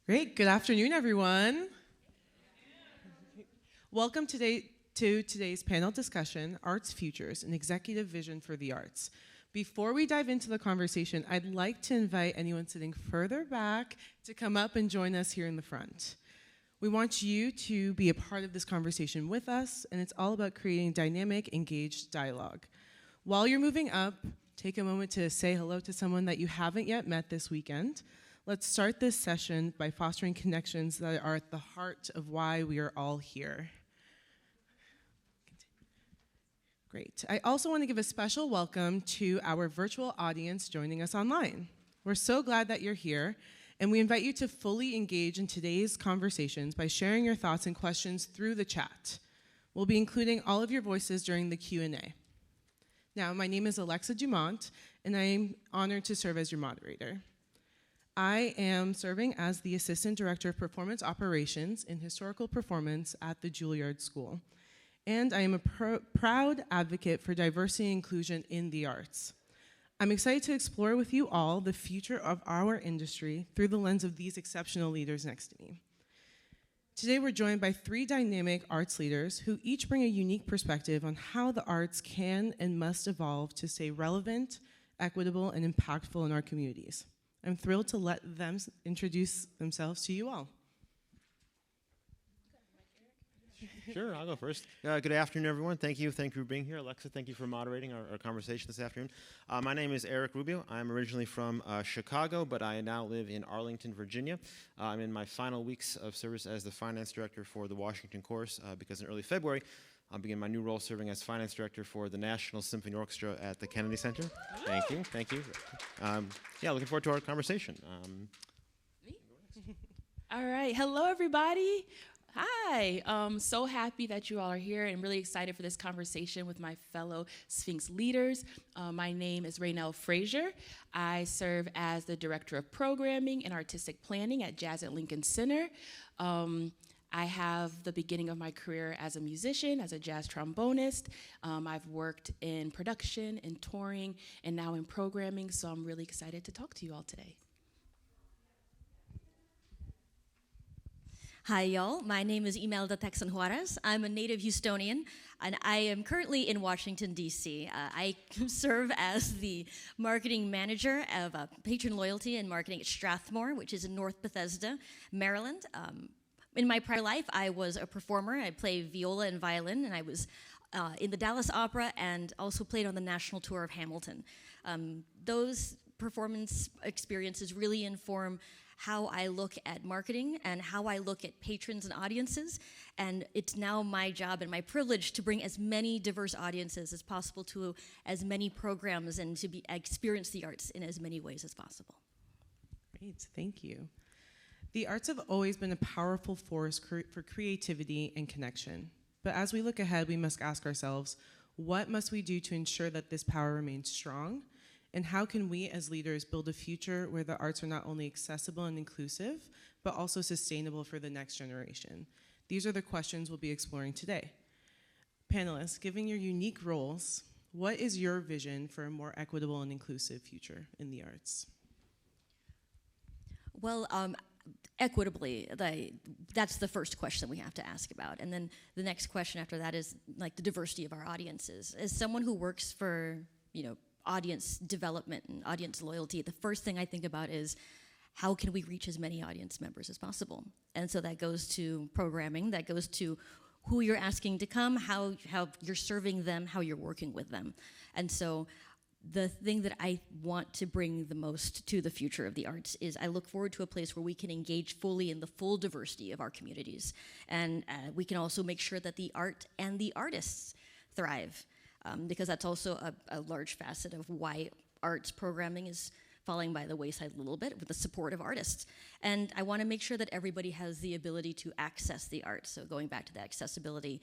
Great. Good afternoon, everyone. Welcome to today's panel discussion, Arts Futures, an Executive Vision for the Arts. Before we dive into the conversation, I'd like to invite anyone sitting further back to come up and join us here in the front. We want you to be a part of this conversation with us, and it's all about creating dynamic, engaged dialogue. While you're moving up, take a moment to say hello to someone that you haven't yet met this weekend. Let's start this session by fostering connections that are at the heart of why we are all here. Great. I also want to give a special welcome to our virtual audience joining us online. We're so glad that you're here, and we invite you to fully engage in today's conversations by sharing your thoughts and questions through the chat. We'll be including all of your voices during the Q&A. Now, my name is Alexa Dumont, and I am honored to serve as your moderator. I am serving as the Assistant Director of Performance Operations in Historical Performance at the Juilliard School. And I am a proud advocate for diversity and inclusion in the arts. I'm excited to explore with you all the future of our industry through the lens of these exceptional leaders next to me. Today we're joined by three dynamic arts leaders who each bring a unique perspective on how the arts can and must evolve to stay relevant, equitable, and impactful in our communities. I'm thrilled to let them introduce themselves to you all. Sure, I'll go first. Good afternoon, everyone. Thank you for being here. Alexa, thank you for moderating our conversation this afternoon. My name is Eric Rubio. I'm originally from Chicago, but I now live in Arlington, Virginia. I'm in my final weeks of service as the finance director for the Washington course because in early February, I'll begin my new role serving as finance director for the National Symphony Orchestra at the Kennedy Center. Thank you. Looking forward to our conversation. All right, hello everybody. Hi, so happy that you all are here and really excited for this conversation with my fellow Sphinx leaders. My name is Raynel Frazier. I serve as the Director of Programming and Artistic Planning at Jazz at Lincoln Center. I have the beginning of my career as a musician, as a jazz trombonist. I've worked in production, in touring, and now in programming, so I'm really excited to talk to you all today. Hi, y'all. My name is Imelda Tecson Juarez. I'm a native Houstonian, and I am currently in Washington, D.C. I serve as the marketing manager of Patron Loyalty and Marketing at Strathmore, which is in North Bethesda, Maryland. In my prior life, I was a performer. I played viola and violin, and I was in the Dallas Opera and also played on the national tour of Hamilton. Those performance experiences really inform how I look at marketing and how I look at patrons and audiences. And it's now my job and my privilege to bring as many diverse audiences as possible to as many programs and to experience the arts in as many ways as possible. Great, thank you. The arts have always been a powerful force for creativity and connection. But as we look ahead, we must ask ourselves, what must we do to ensure that this power remains strong? And how can we as leaders build a future where the arts are not only accessible and inclusive, but also sustainable for the next generation? These are the questions we'll be exploring today. Panelists, given your unique roles, what is your vision for a more equitable and inclusive future in the arts? Well, equitably, that's the first question we have to ask about. And then the next question after that is like the diversity of our audiences. As someone who works for, audience development and audience loyalty, the first thing I think about is how can we reach as many audience members as possible? And so that goes to programming, that goes to who you're asking to come, how you're serving them, how you're working with them. And so the thing that I want to bring the most to the future of the arts is I look forward to a place where we can engage fully in the full diversity of our communities. And we can also make sure that the art and the artists thrive. Because that's also a large facet of why arts programming is falling by the wayside a little bit with the support of artists. And I want to make sure that everybody has the ability to access the arts. So going back to the accessibility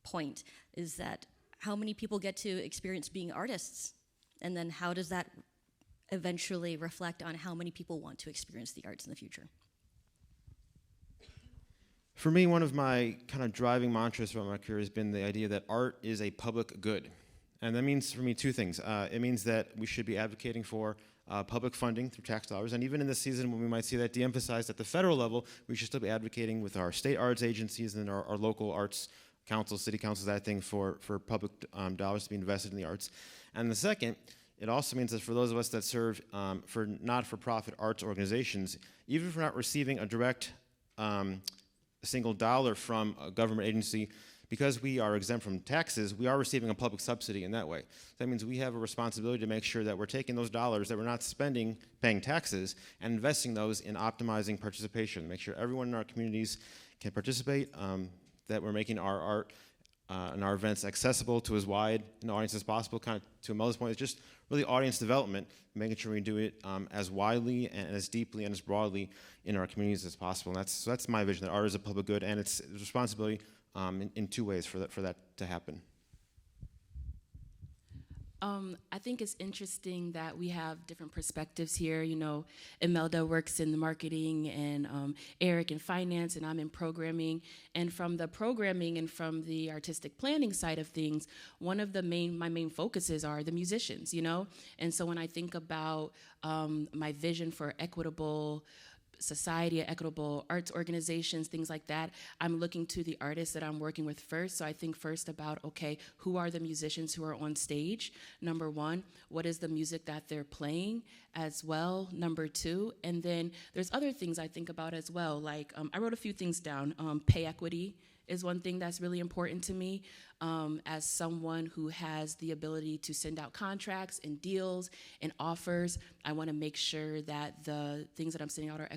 point is that how many people get to experience being artists? And then how does that eventually reflect on how many people want to experience the arts in the future? For me, one of my kind of driving mantras throughout my career has been the idea that art is a public good. And that means for me two things. It means that we should be advocating for public funding through tax dollars, and even in this season when we might see that de-emphasized at the federal level, we should still be advocating with our state arts agencies and our local arts councils, city councils, that thing for public dollars to be invested in the arts. And the second, it also means that for those of us that serve for not-for-profit arts organizations, even if we're not receiving a direct single dollar from a government agency, because we are exempt from taxes, we are receiving a public subsidy in that way. That means we have a responsibility to make sure that we're taking those dollars that we're not spending paying taxes and investing those in optimizing participation, make sure everyone in our communities can participate, that we're making our art and our events accessible to as wide an audience as possible. Kind of to Imelda's point, it's just really audience development, making sure we do it as widely and as deeply and as broadly in our communities as possible. And that's my vision, that art is a public good, and it's a responsibility in two ways for that to happen. I think it's interesting that we have different perspectives here. You know, Imelda works in the marketing, and Eric in finance, and I'm in programming. And from the programming and from the artistic planning side of things, one of my main focuses are the musicians, you know? And so when I think about my vision for equitable society, equitable arts organizations, things like that, I'm looking to the artists that I'm working with first. So I think first about, okay, who are the musicians who are on stage? Number one, what is the music that they're playing as well? Number two, and then there's other things I think about as well. Like I wrote a few things down. Pay equity is one thing that's really important to me. As someone who has the ability to send out contracts and deals and offers, I want to make sure that the things that I'm sending out are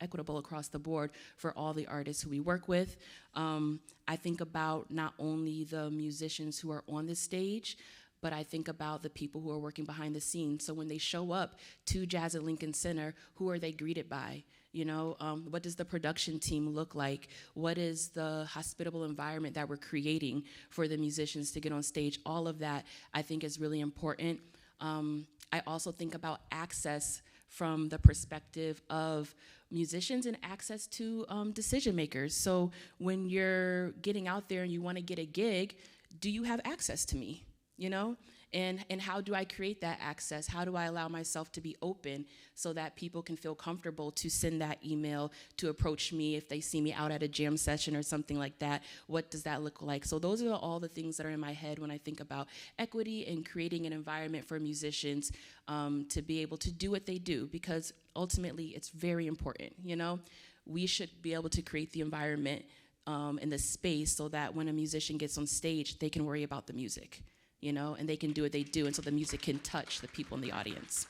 equitable across the board for all the artists who we work with. I think about not only the musicians who are on the stage, but I think about the people who are working behind the scenes. So when they show up to Jazz at Lincoln Center, who are they greeted by? You know, what does the production team look like? What is the hospitable environment that we're creating for the musicians to get on stage? All of that, I think, is really important. I also think about access from the perspective of musicians and access to decision makers. So when you're getting out there and you want to get a gig, do you have access to me? You know? And how do I create that access? How do I allow myself to be open so that people can feel comfortable to send that email, to approach me if they see me out at a jam session or something like that? What does that look like? So those are all the things that are in my head when I think about equity and creating an environment for musicians to be able to do what they do, because ultimately it's very important, you know? We should be able to create the environment and the space so that when a musician gets on stage, they can worry about the music, you know, and they can do what they do, and so the music can touch the people in the audience.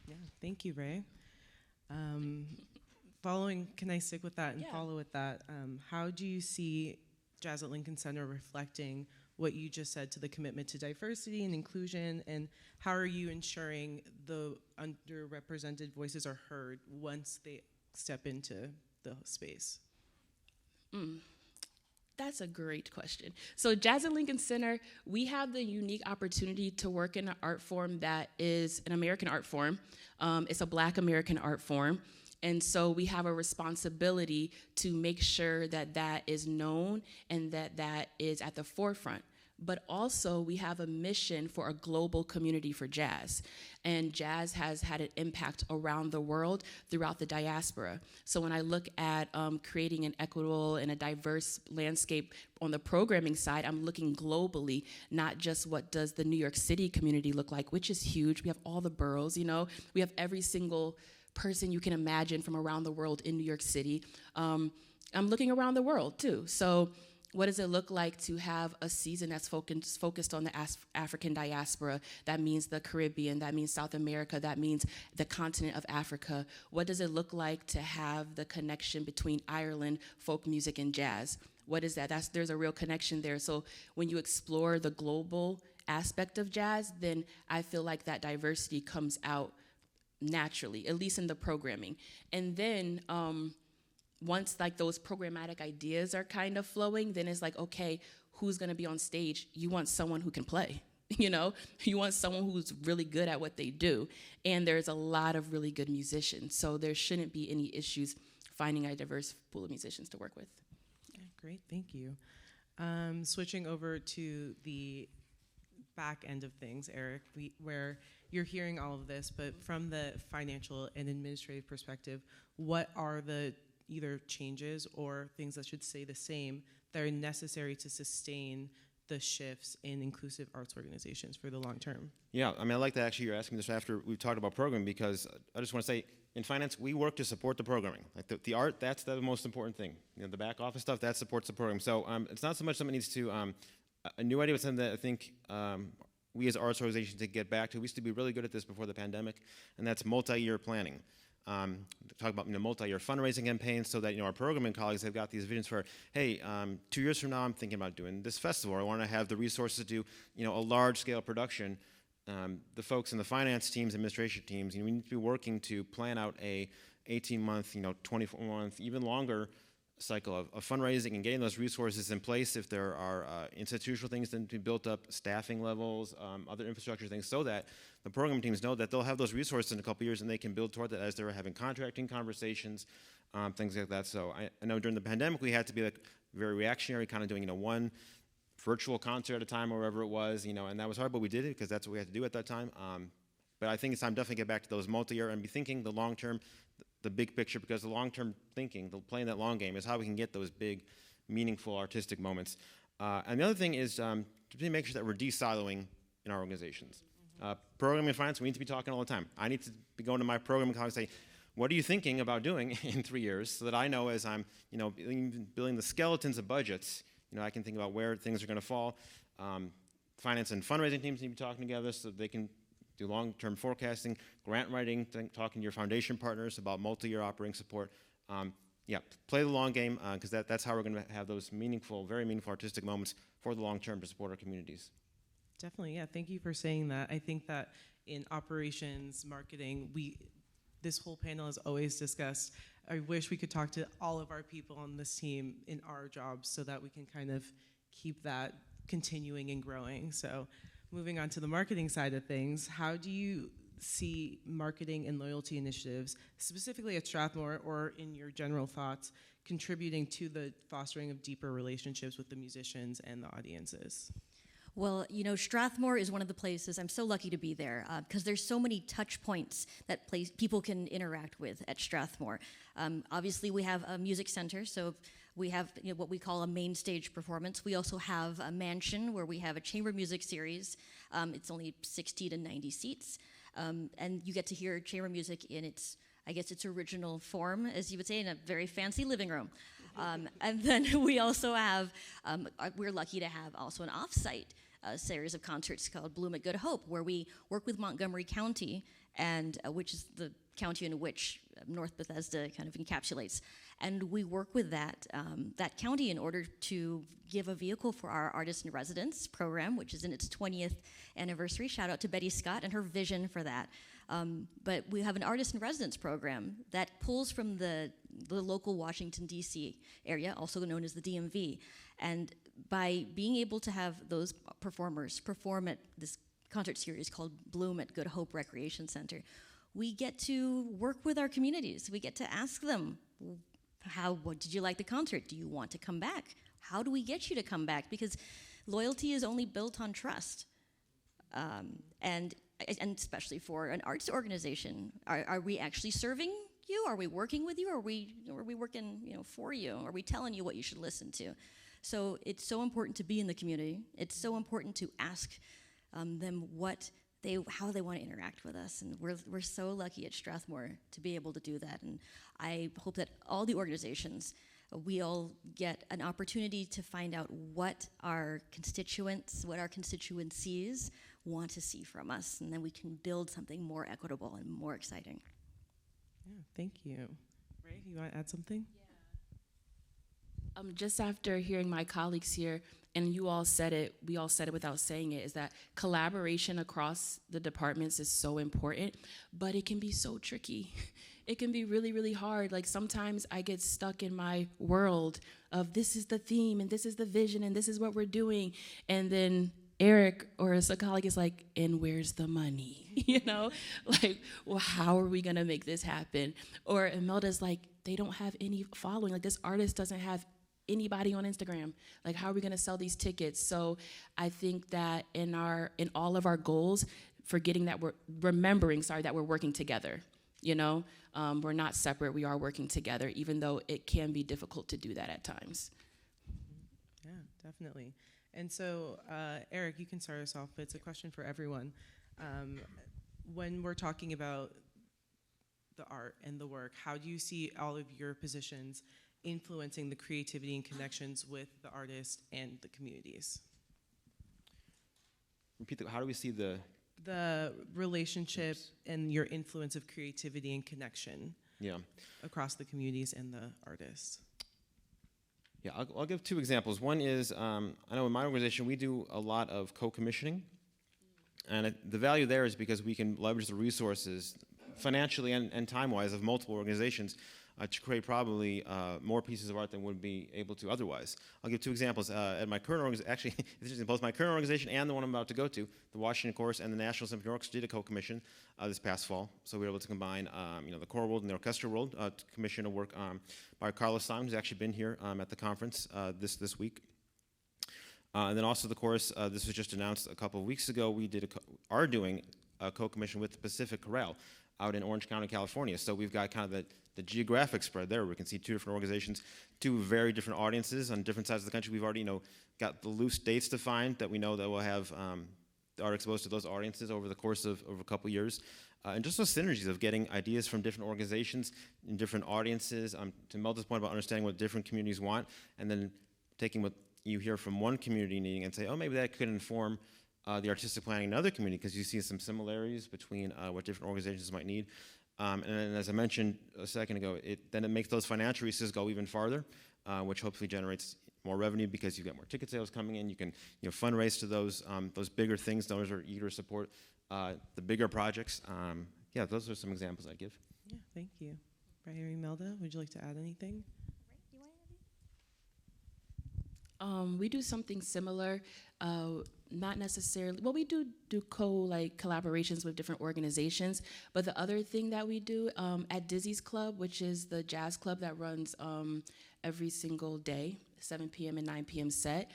Yeah, thank you, Ray. Can I stick with that and follow with that? How do you see Jazz at Lincoln Center reflecting what you just said to the commitment to diversity and inclusion, and how are you ensuring the underrepresented voices are heard once they step into the space? That's a great question. So Jazz at Lincoln Center, we have the unique opportunity to work in an art form that is an American art form. It's a Black American art form. And so we have a responsibility to make sure that that is known and that that is at the forefront. But also we have a mission for a global community for jazz. And jazz has had an impact around the world throughout the diaspora. So when I look at creating an equitable and a diverse landscape on the programming side, I'm looking globally, not just what does the New York City community look like, which is huge. We have all the boroughs, you know. We have every single person you can imagine from around the world in New York City. I'm looking around the world too. So what does it look like to have a season that's focused on the African diaspora? That means the Caribbean, that means South America, that means the continent of Africa. What does it look like to have the connection between Ireland, folk music, and jazz? What is that? There's a real connection there. So when you explore the global aspect of jazz, then I feel like that diversity comes out naturally, at least in the programming. And then once like those programmatic ideas are kind of flowing, then it's like, okay, who's gonna be on stage? You want someone who can play, you know? You want someone who's really good at what they do. And there's a lot of really good musicians, so there shouldn't be any issues finding a diverse pool of musicians to work with. Yeah, great, thank you. Switching over to the back end of things, Eric, where you're hearing all of this, but from the financial and administrative perspective, what are the either changes or things that should stay the same that are necessary to sustain the shifts in inclusive arts organizations for the long term? Yeah, I mean, I like that actually you're asking this after we've talked about programming, because I just want to say, in finance, we work to support the programming. Like the art, that's the most important thing. You know, the back office stuff, that supports the program. So it's not so much something needs to, a new idea, but something that I think we as arts organizations to get back to. We used to be really good at this before the pandemic, and that's multi-year planning. Talk about multi-year fundraising campaigns, so that our programming colleagues have got these visions for, hey, 2 years from now I'm thinking about doing this festival. I want to have the resources to do a large-scale production. The folks in the finance teams, administration teams, we need to be working to plan out a 18-month, 24-month, even longer cycle of fundraising and getting those resources in place. If there are institutional things that need to be built up, staffing levels, other infrastructure things, so that the program teams know that they'll have those resources in a couple years and they can build toward that as they're having contracting conversations, things like that. So I know during the pandemic we had to be like very reactionary, kind of doing one virtual concert at a time or wherever it was, and that was hard, but we did it because that's what we had to do at that time. But I think it's time definitely to get back to those multi-year and be thinking the long term, the big picture, because the long-term thinking, playing that long game, is how we can get those big, meaningful artistic moments. And the other thing is to make sure that we're de-siloing in our organizations. Programming and finance, we need to be talking all the time. I need to be going to my programming colleagues and say, what are you thinking about doing in 3 years, so that I know as I'm building the skeletons of budgets, I can think about where things are going to fall. Finance and fundraising teams need to be talking together so that they can do long-term forecasting, grant writing, talking to your foundation partners about multi-year operating support. Play the long game, because that's how we're going to have those meaningful, very meaningful artistic moments for the long term to support our communities. Definitely, yeah. Thank you for saying that. I think that in operations, marketing, this whole panel has always discussed, I wish we could talk to all of our people on this team in our jobs so that we can kind of keep that continuing and growing. So moving on to the marketing side of things, how do you see marketing and loyalty initiatives, specifically at Strathmore or in your general thoughts, contributing to the fostering of deeper relationships with the musicians and the audiences? Well, Strathmore is one of the places, I'm so lucky to be there, because there's so many touch points that people can interact with at Strathmore. Obviously, we have a music center, so we have what we call a main stage performance. We also have a mansion where we have a chamber music series. It's only 60 to 90 seats, and you get to hear chamber music in its original form, as you would say, in a very fancy living room. And then we also have, we're lucky to have also an off-site series of concerts called Bloom at Good Hope, where we work with Montgomery County, and which is the county in which North Bethesda kind of encapsulates. And we work with that county in order to give a vehicle for our Artist in Residence program, which is in its 20th anniversary. Shout out to Betty Scott and her vision for that. But we have an Artist in Residence program that pulls from the local Washington, D.C. area, also known as the DMV. And by being able to have those performers perform at this concert series called Bloom at Good Hope Recreation Center, we get to work with our communities. We get to ask them, what did you like the concert? Do you want to come back? How do we get you to come back? Because loyalty is only built on trust. And especially for an arts organization, are we actually serving you? Are we working with you? Are we working for you? Are we telling you what you should listen to? So it's so important to be in the community. It's so important to ask them how they want to interact with us, and we're so lucky at Strathmore to be able to do that. And I hope that all the organizations, we all get an opportunity to find out what our constituencies want to see from us, and then we can build something more equitable and more exciting. Yeah, thank you. Ray, you want to add something? Yeah. Just after hearing my colleagues here, and we all said it without saying it, is that collaboration across the departments is so important, but it can be so tricky. It can be really, really hard. Like sometimes I get stuck in my world of this is the theme and this is the vision and this is what we're doing. And then Eric or a colleague is like, and where's the money? Like, well, how are we gonna make this happen? Or Imelda's like, they don't have any following. Like this artist doesn't have anybody on Instagram. Like, how are we going to sell these tickets? So I think that in all of our goals, remembering that we're working together. You know, we're not separate. We are working together, even though it can be difficult to do that at times. Yeah, definitely. And so, Eric, you can start us off, but it's a question for everyone. When we're talking about the art and the work, how do you see all of your positions influencing the creativity and connections with the artist and the communities? How do we see the relationship and your influence of creativity and connection across the communities and the artists? Yeah, I'll give two examples. One is, I know in my organization we do a lot of co-commissioning, and the value there is because we can leverage the resources financially and time-wise of multiple organizations to create probably more pieces of art than would be able to otherwise. I'll give two examples. At my current organization, actually, it's interesting, both my current organization and the one I'm about to go to, the Washington Chorus and the National Symphony Orchestra did a co-commission this past fall. So we were able to combine the choral world and the orchestra world to commission a work by Carlos Simon, who's actually been here at the conference this week. And then also the chorus, this was just announced a couple of weeks ago, we are doing a co-commission with the Pacific Chorale out in Orange County, California. So we've got kind of the geographic spread there. We can see two different organizations, two very different audiences on different sides of the country. We've already got the loose dates defined that we know that we'll have the art exposed to those audiences over the course of a couple years. And just those synergies of getting ideas from different organizations and different audiences, to Imelda's point about understanding what different communities want, and then taking what you hear from one community needing and say, oh, maybe that could inform the artistic planning in another community, because you see some similarities between what different organizations might need. And then, as I mentioned a second ago, then it makes those financial resources go even farther, which hopefully generates more revenue because you get more ticket sales coming in. You can fundraise to those bigger things. Donors are eager to support the bigger projects. Yeah, those are some examples I'd give. Yeah, thank you. Right here, Imelda, would you like to add anything? We do something similar, not necessarily, well, we do collaborations with different organizations, but the other thing that we do at Dizzy's Club, which is the jazz club that runs every single day, 7 p.m. and 9 p.m. set,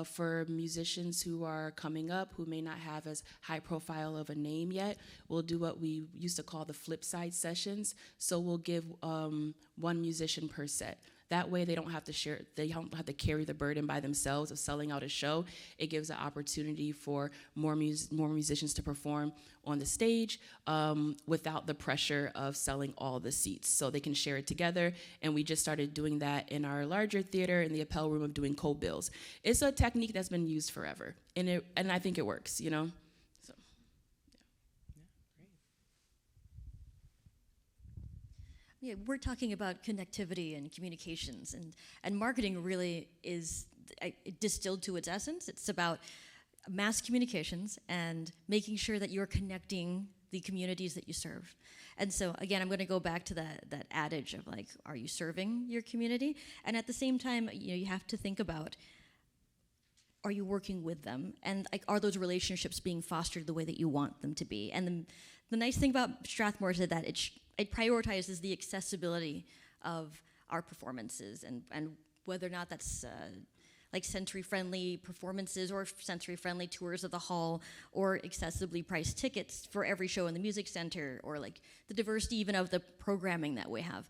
for musicians who are coming up, who may not have as high profile of a name yet, we'll do what we used to call the flip side sessions. So we'll give one musician per set. That way they don't have to carry the burden by themselves of selling out a show. It gives an opportunity for more musicians to perform on the stage without the pressure of selling all the seats. So they can share it together, and we just started doing that in our larger theater in the Appel Room of doing co-bills. It's a technique that's been used forever, and I think it works, So, yeah. Yeah, we're talking about connectivity and communications, and marketing really is distilled to its essence. It's about mass communications and making sure that you're connecting the communities that you serve. And so, again, I'm going to go back to that adage of, like, are you serving your community? And at the same time, you have to think about, are you working with them? And are those relationships being fostered the way that you want them to be? And the nice thing about Strathmore is that it prioritizes the accessibility of our performances and whether or not that's like sensory-friendly performances or sensory-friendly tours of the hall or accessibly priced tickets for every show in the music center, or like the diversity even of the programming that we have.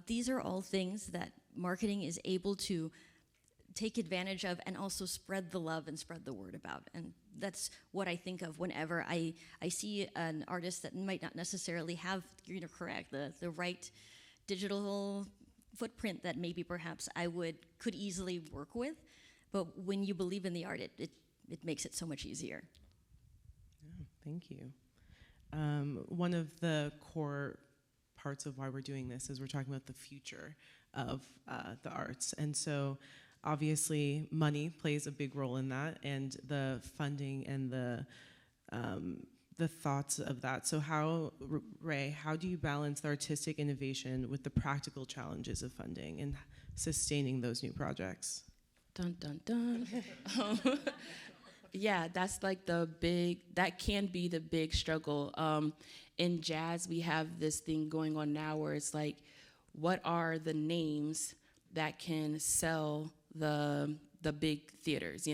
These are all things that marketing is able to take advantage of and also spread the love and spread the word about. And that's what I think of whenever I see an artist that might not necessarily have, the right digital footprint that maybe perhaps I could easily work with. But when you believe in the art, it makes it so much easier. Yeah, thank you. One of the core parts of why we're doing this is we're talking about the future of the arts. And so obviously money plays a big role in that, and the funding and the thoughts of that. So Ray, how do you balance the artistic innovation with the practical challenges of funding and sustaining those new projects? Dun, dun, dun. Yeah, that's like that can be the big struggle. In jazz, we have this thing going on now where it's like, what are the names that can sell the big theaters,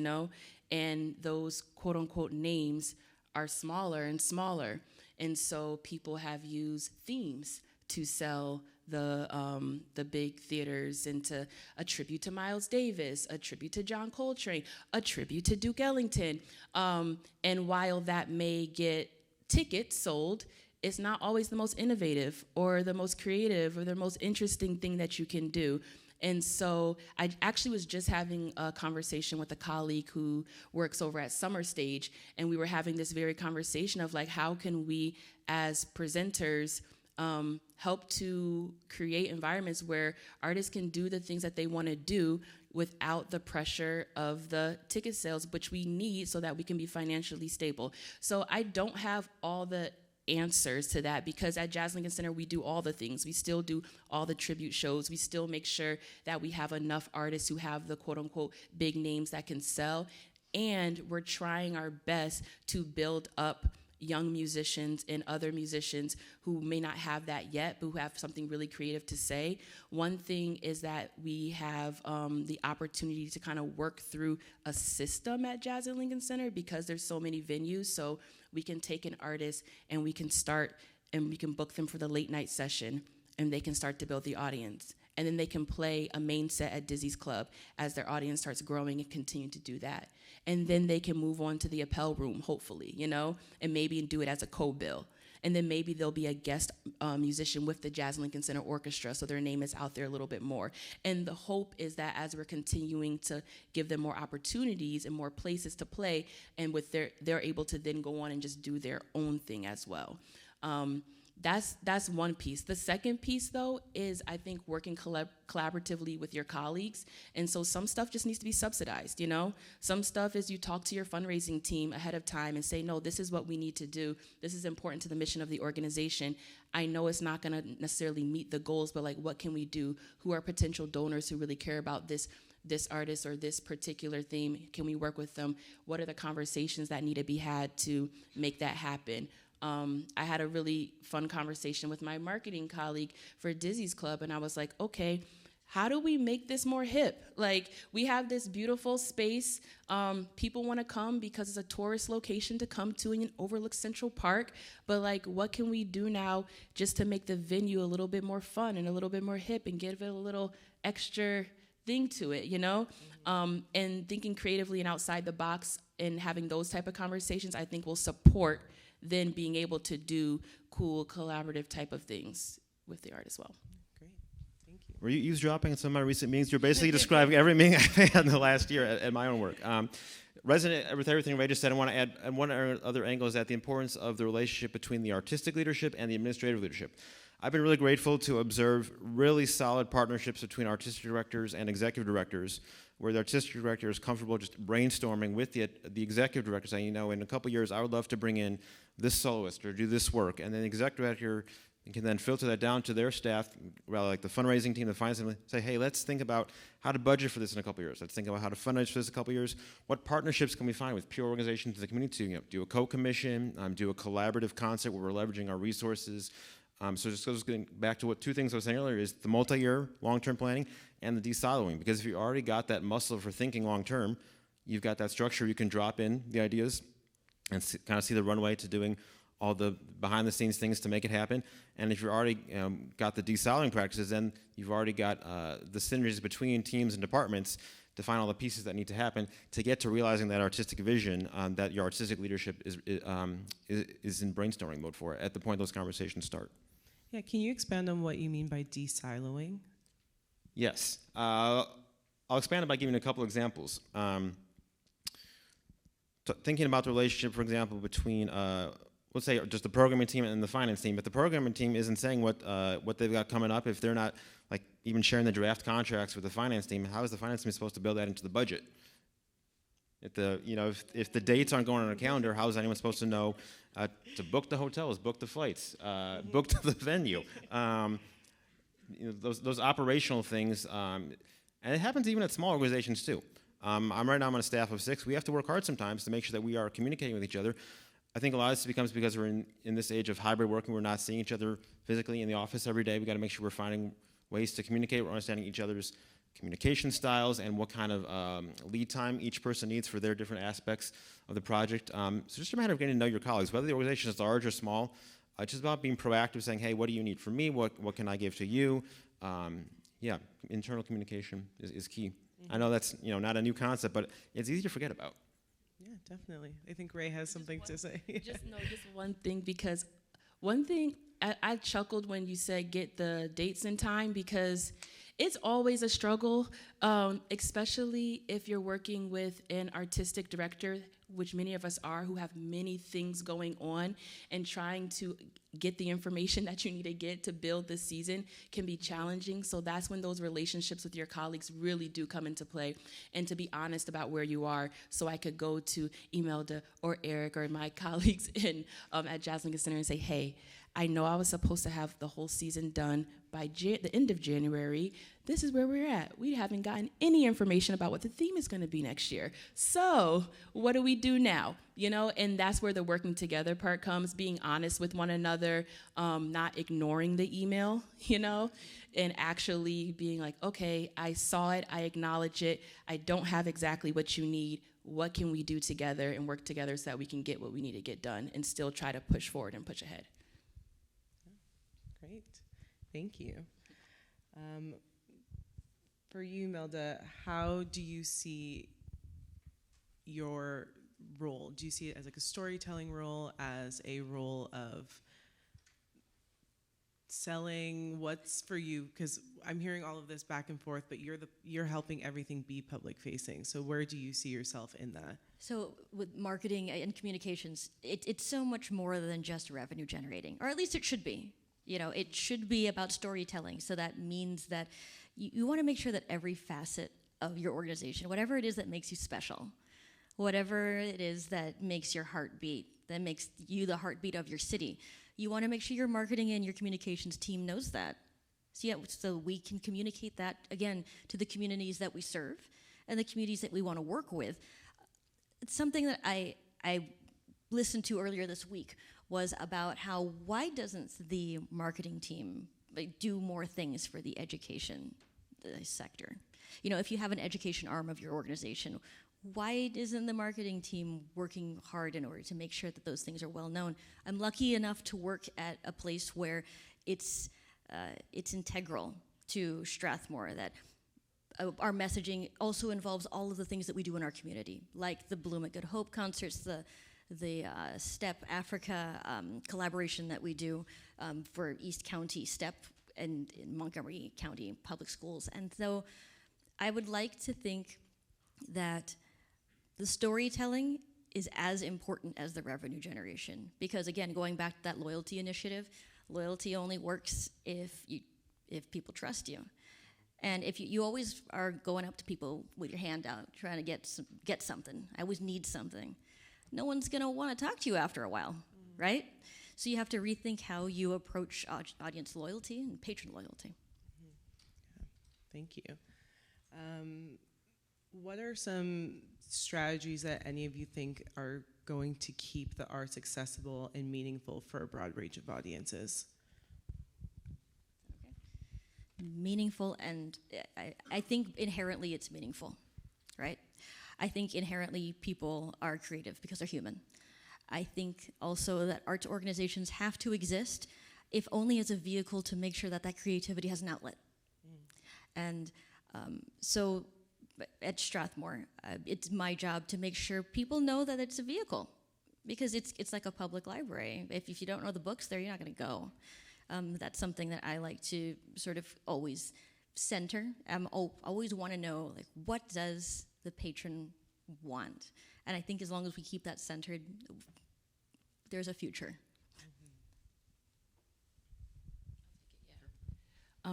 and those quote unquote names are smaller and smaller. And so people have used themes to sell the big theaters, into a tribute to Miles Davis, a tribute to John Coltrane, a tribute to Duke Ellington. And while that may get tickets sold, it's not always the most innovative or the most creative or the most interesting thing that you can do. And so I actually was just having a conversation with a colleague who works over at Summer Stage, and we were having this very conversation of like, how can we as presenters help to create environments where artists can do the things that they want to do without the pressure of the ticket sales, which we need so that we can be financially stable. So I don't have all the answers to that, because at Jazz Lincoln Center we do all the things. We still do all the tribute shows. We still make sure that we have enough artists who have the quote unquote big names that can sell, and we're trying our best to build up young musicians and other musicians who may not have that yet, but who have something really creative to say. One thing is that we have the opportunity to kind of work through a system at Jazz at Lincoln Center, because there's so many venues. So we can take an artist and we can start and we can book them for the late night session, and they can start to build the audience. And then they can play a main set at Dizzy's Club as their audience starts growing and continue to do that. And then they can move on to the Appel Room, hopefully, and maybe do it as a co-bill. And then maybe there'll be a guest musician with the Jazz Lincoln Center Orchestra, so their name is out there a little bit more. And the hope is that as we're continuing to give them more opportunities and more places to play, and they're able to then go on and just do their own thing as well. That's one piece. The second piece, though, is I think working collaboratively with your colleagues. And so some stuff just needs to be subsidized, Some stuff is you talk to your fundraising team ahead of time and say, no, this is what we need to do. This is important to the mission of the organization. I know it's not going to necessarily meet the goals, but like, what can we do? Who are potential donors who really care about this artist or this particular theme? Can we work with them? What are the conversations that need to be had to make that happen? I had a really fun conversation with my marketing colleague for Dizzy's Club, and I was like, okay, how do we make this more hip? Like, we have this beautiful space. People want to come because it's a tourist location to come to and overlook Central Park. But like, what can we do now just to make the venue a little bit more fun and a little bit more hip and give it a little extra thing to it, And thinking creatively and outside the box and having those type of conversations, I think will support then being able to do cool collaborative type of things with the art as well. Great, thank you. Were you eavesdropping in some of my recent meetings? You're basically describing every meeting I've had in the last year at my own work. Resonant with everything Ray just said, I want to add one other angle, is that the importance of the relationship between the artistic leadership and the administrative leadership. I've been really grateful to observe really solid partnerships between artistic directors and executive directors, where the artistic director is comfortable just brainstorming with the executive director, saying, in a couple years, I would love to bring in this soloist or do this work. And then the executive director can then filter that down to their staff, rather like the fundraising team, the finance team, say, hey, let's think about how to budget for this in a couple years. Let's think about how to fundraise for this in a couple years. What partnerships can we find with peer organizations in the community to do a co-commission, do a collaborative concert where we're leveraging our resources. So just getting back to two things I was saying earlier, is the multi-year long-term planning and the de-siloing. Because if you already got that muscle for thinking long-term, you've got that structure, you can drop in the ideas and kind of see the runway to doing all the behind-the-scenes things to make it happen. And if you've already got the de-siloing practices, then you've already got the synergies between teams and departments to find all the pieces that need to happen to get to realizing that artistic vision that your artistic leadership is in brainstorming mode for at the point those conversations start. Yeah, can you expand on what you mean by de-siloing? Yes. I'll expand it by giving a couple examples. Thinking about the relationship, for example, between, let's say, just the programming team and the finance team, but the programming team isn't saying what they've got coming up if they're not like even sharing the draft contracts with the finance team. How is the finance team supposed to build that into the budget? If the dates aren't going on a calendar, how is anyone supposed to know to book the hotels, book the flights, book the venue? Those operational things, and it happens even at small organizations too. Right now I'm on a staff of 6. We have to work hard sometimes to make sure that we are communicating with each other. I think a lot of this becomes because we're in this age of hybrid working. We're not seeing each other physically in the office every day. We got to make sure we're finding ways to communicate. We're understanding each other's communication styles and what kind of lead time each person needs for their different aspects of the project. So just a matter of getting to know your colleagues, whether the organization is large or small. It's just about being proactive, saying, hey, what do you need from me? What can I give to you? Yeah, internal communication is key. I know that's not a new concept, but it's easy to forget about. Yeah, definitely. I think Ray has something to say. Just one thing, because one thing I chuckled when you said get the dates in time, because it's always a struggle, especially if you're working with an artistic director, which many of us are, who have many things going on, and trying to get the information that you need to get to build this season can be challenging. So that's when those relationships with your colleagues really do come into play, and to be honest about where you are. So I could go to Imelda or Eric or my colleagues at Jazz Lincoln Center and say, hey, I know I was supposed to have the whole season done by the end of January. This is where we're at. We haven't gotten any information about what the theme is going to be next year. So what do we do now? And that's where the working together part comes, being honest with one another, not ignoring the email, and actually being like, okay, I saw it, I acknowledge it, I don't have exactly what you need. What can we do together and work together so that we can get what we need to get done and still try to push forward and push ahead? Great, thank you. For you, Imelda, how do you see your role? Do you see it as like a storytelling role, as a role of selling? What's for you? Because I'm hearing all of this back and forth, but you're helping everything be public facing. So where do you see yourself in that? So with marketing and communications, it's so much more than just revenue generating, or at least it should be. It should be about storytelling. So that means that you want to make sure that every facet of your organization, whatever it is that makes you special, whatever it is that makes your heart beat, that makes you the heartbeat of your city, you want to make sure your marketing and your communications team knows that. So we can communicate that, again, to the communities that we serve and the communities that we want to work with. It's something that I listened to earlier this week was about why doesn't the marketing team do more things for the education sector? If you have an education arm of your organization, why isn't the marketing team working hard in order to make sure that those things are well known? I'm lucky enough to work at a place where it's integral to Strathmore, that our messaging also involves all of the things that we do in our community, like the Bloom at Good Hope concerts, the STEP Africa collaboration that we do for East County STEP and in Montgomery County Public Schools. And so I would like to think that the storytelling is as important as the revenue generation. Because again, going back to that loyalty initiative, loyalty only works if people trust you. And if you always are going up to people with your hand out, trying to get something, I always need something, no one's going to want to talk to you after a while, right? So you have to rethink how you approach audience loyalty and patron loyalty. Yeah, thank you. What are some strategies that any of you think are going to keep the arts accessible and meaningful for a broad range of audiences? Okay. Meaningful, and I think inherently it's meaningful, right? I think inherently people are creative because they're human. I think also that arts organizations have to exist, if only as a vehicle to make sure that creativity has an outlet. And so at Strathmore, it's my job to make sure people know that it's a vehicle, because it's like a public library. If you don't know the books there, you're not going to go. That's something that I like to sort of always center. Always want to know, like, what does the patron want? And I think as long as we keep that centered, there's a future.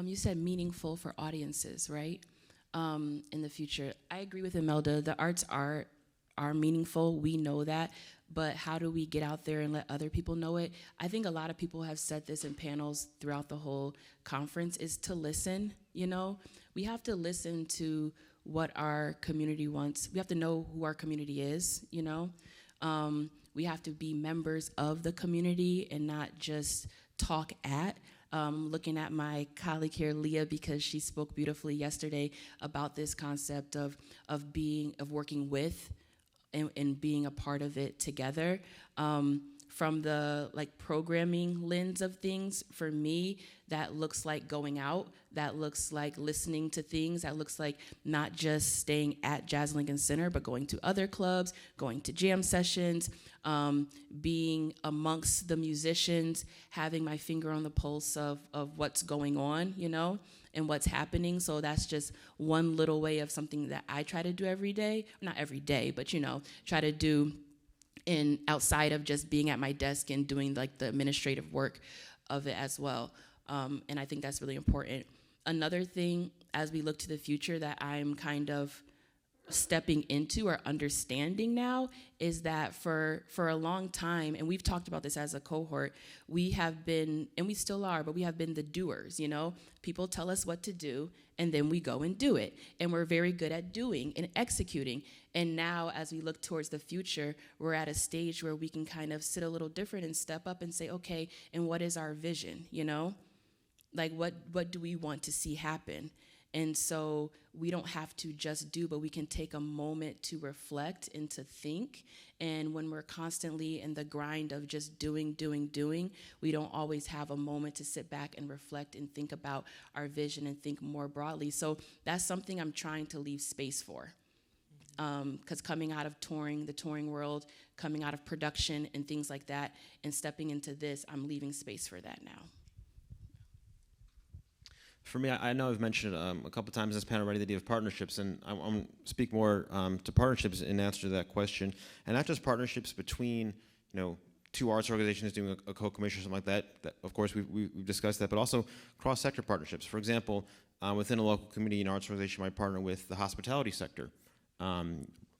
You said meaningful for audiences, right? In the future. I agree with Imelda. The arts are meaningful. We know that. But how do we get out there and let other people know it? I think a lot of people have said this in panels throughout the whole conference, is to listen, We have to listen to what our community wants. We have to know who our community is, We have to be members of the community and not just talk at Looking at my colleague here, Leah, because she spoke beautifully yesterday about this concept of working with and being a part of it together. From the programming lens of things, for me, that looks like going out, that looks like listening to things, that looks like not just staying at Jazz Lincoln Center, but going to other clubs, going to jam sessions, being amongst the musicians, having my finger on the pulse of what's going on, and what's happening. So that's just one little way of something that I try to do every day. Not every day, but try to do outside of just being at my desk and doing the administrative work of it as well. And I think that's really important. Another thing, as we look to the future, that I'm kind of stepping into or understanding now is that for a long time, and we've talked about this as a cohort, we have been, and we still are, but we have been the doers, People tell us what to do, and then we go and do it. And we're very good at doing and executing. And now, as we look towards the future, we're at a stage where we can kind of sit a little different and step up and say, okay, and what is our vision, What do we want to see happen? And so we don't have to just do, but we can take a moment to reflect and to think. And when we're constantly in the grind of just doing, we don't always have a moment to sit back and reflect and think about our vision and think more broadly. So that's something I'm trying to leave space for. Because coming out of touring, the touring world, coming out of production and things like that, and stepping into this, I'm leaving space for that now. For me, I know I've mentioned a couple times in this panel already the idea of partnerships, and I want to speak more to partnerships in answer to that question, and not just partnerships between, two arts organizations doing a co-commission or something like that. That of course, we've discussed that, but also cross-sector partnerships. For example, within a local community, an arts organization might partner with the hospitality sector,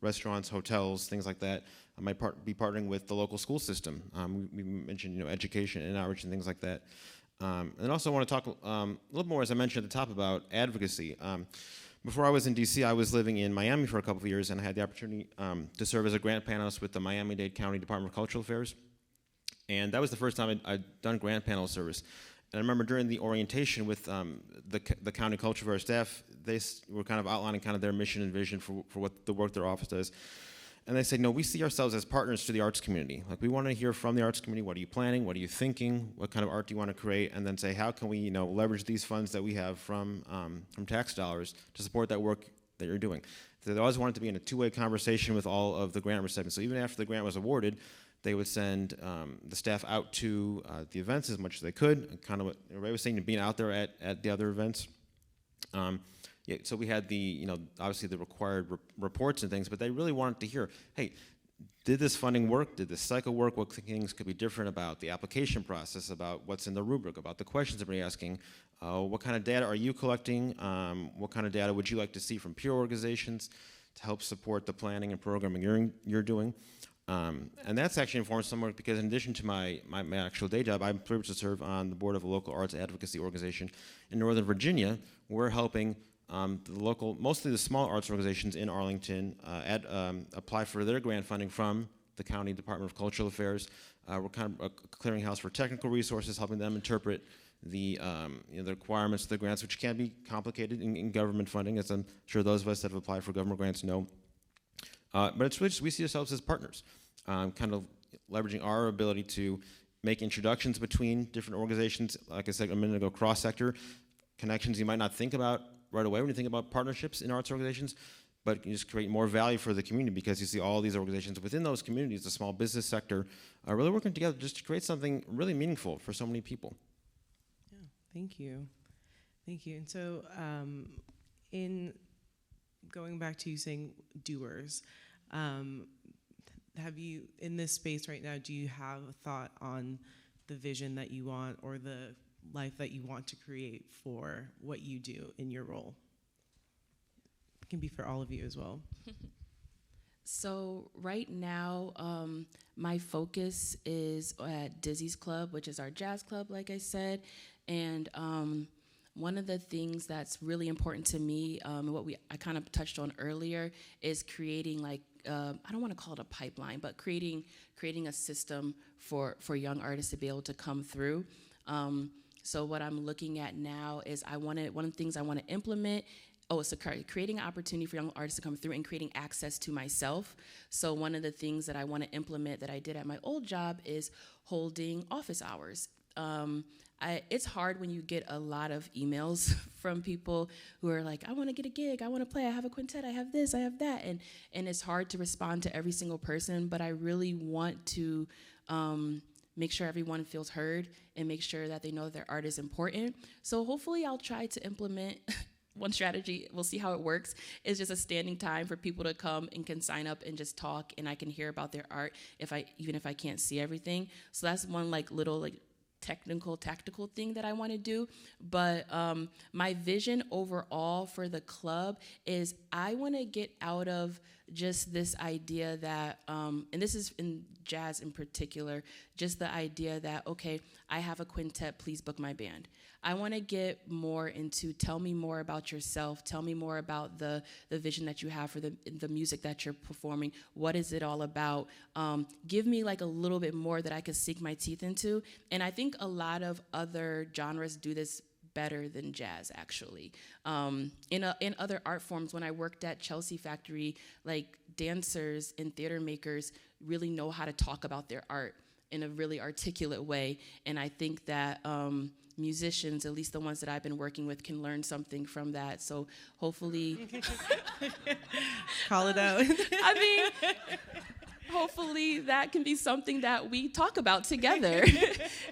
restaurants, hotels, things like that. I might be partnering with the local school system. We mentioned, education and outreach and things like that. And also want to talk a little more, as I mentioned at the top, about advocacy. Before I was in DC, I was living in Miami for a couple of years, and I had the opportunity to serve as a grant panelist with the Miami-Dade County Department of Cultural Affairs. And that was the first time I'd done grant panel service. And I remember during the orientation with the county cultural affairs staff, they were kind of outlining kind of their mission and vision for what the work their office does. And they said, no, we see ourselves as partners to the arts community. We want to hear from the arts community. What are you planning? What are you thinking? What kind of art do you want to create? And then say, how can we, leverage these funds that we have from tax dollars to support that work that you're doing? So they always wanted to be in a two-way conversation with all of the grant recipients. So even after the grant was awarded, they would send the staff out to the events as much as they could. Kind of what Ray was saying, being out there at the other events. Yeah, so we had the, obviously the required reports and things, but they really wanted to hear, hey, did this funding work? Did this cycle work? What things could be different about the application process, about what's in the rubric, about the questions they're asking? What kind of data are you collecting? What kind of data would you like to see from peer organizations to help support the planning and programming you're doing? And that's actually informed some work because in addition to my actual day job, I'm privileged to serve on the board of a local arts advocacy organization in Northern Virginia. We're helping the local, mostly the small arts organizations in Arlington, apply for their grant funding from the County Department of Cultural Affairs. We're kind of a clearinghouse for technical resources, helping them interpret the requirements of the grants, which can be complicated in government funding, as I'm sure those of us that have applied for government grants know. But it's really just, we see ourselves as partners, kind of leveraging our ability to make introductions between different organizations. Like I said a minute ago, cross-sector connections you might not think about right away when you think about partnerships in arts organizations, but you just create more value for the community because you see all these organizations within those communities, the small business sector, are really working together just to create something really meaningful for so many people. Yeah, thank you. Thank you. And so in going back to you saying doers, have you, in this space right now, do you have a thought on the vision that you want or the life that you want to create for what you do in your role? It can be for all of you as well. So right now, my focus is at Dizzy's Club, which is our jazz club, like I said. And one of the things that's really important to me, I kind of touched on earlier, is creating I don't want to call it a pipeline, but creating a system for young artists to be able to come through. So what I'm looking at now is one of the things I want to implement. Oh, so creating an opportunity for young artists to come through and creating access to myself. So one of the things that I want to implement that I did at my old job is holding office hours. It's hard when you get a lot of emails from people who are like, I want to get a gig, I want to play, I have a quintet, I have this, I have that. And it's hard to respond to every single person, but I really want to make sure everyone feels heard and make sure that they know that their art is important. So hopefully I'll try to implement one strategy, we'll see how it works, is just a standing time for people to come and can sign up and just talk, and I can hear about their art even if I can't see everything. So that's one little tactical thing that I want to do. But my vision overall for the club is I want to get out of just this idea that, and this is in jazz in particular, just the idea that, okay, I have a quintet, please book my band. I want to get more into tell me more about yourself, tell me more about the vision that you have for the music that you're performing. What is it all about? Give me a little bit more that I could sink my teeth into. And I think a lot of other genres do this better than jazz, actually. In other art forms, when I worked at Chelsea Factory, dancers and theater makers really know how to talk about their art in a really articulate way. And I think that musicians, at least the ones that I've been working with, can learn something from that. So hopefully... Call it out. I mean... Hopefully that can be something that we talk about together